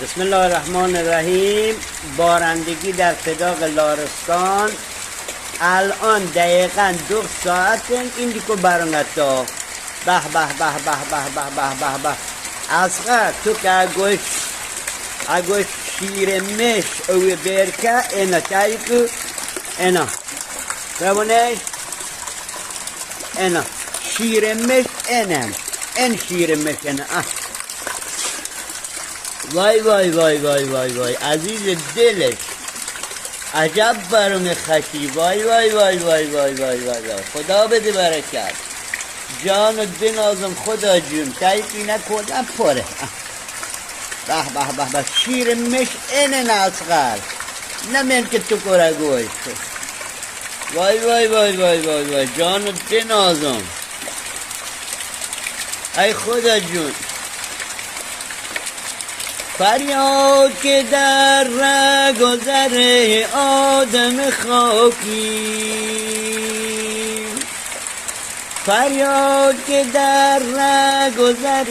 بسم الله الرحمن الرحیم. بارندگی در فداق لارستان الان دقیقا 2 ساعت این دیگه برنگتا. به به به به به به به به به. اصغر تو که اگوش شیر مش اوی برکه اینا تایکو اینا رمونش اینا شیر مش اینم این شیر مش اینا. وای وای وای وای وای وای عزیز دلش عجب برون خشی. وای وای وای وای وای وای وای خدا بده برکت. جان بنازم خدا جون تایفی نکردم پره. به به به به شیر مش اینه ناسغر نمین که تو کرا گوشت. وای وای وای وای وای وای جان بنازم ای خدا جون. فریاد که در رهگذر آدم خاکی، فریاد که در رهگذر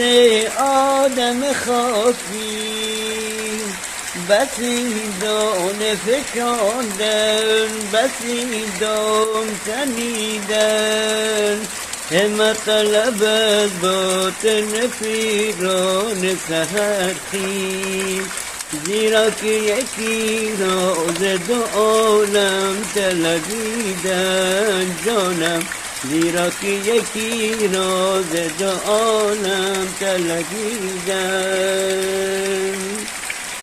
آدم خاکی، بسی دانه فشاندن بسی دام تنیدن، همت طلب از باطن پیران سحرخی، زیرا که یکی راز دو عالم طلبیدن جانم، زیرا که یکی راز دو عالم طلبیدن.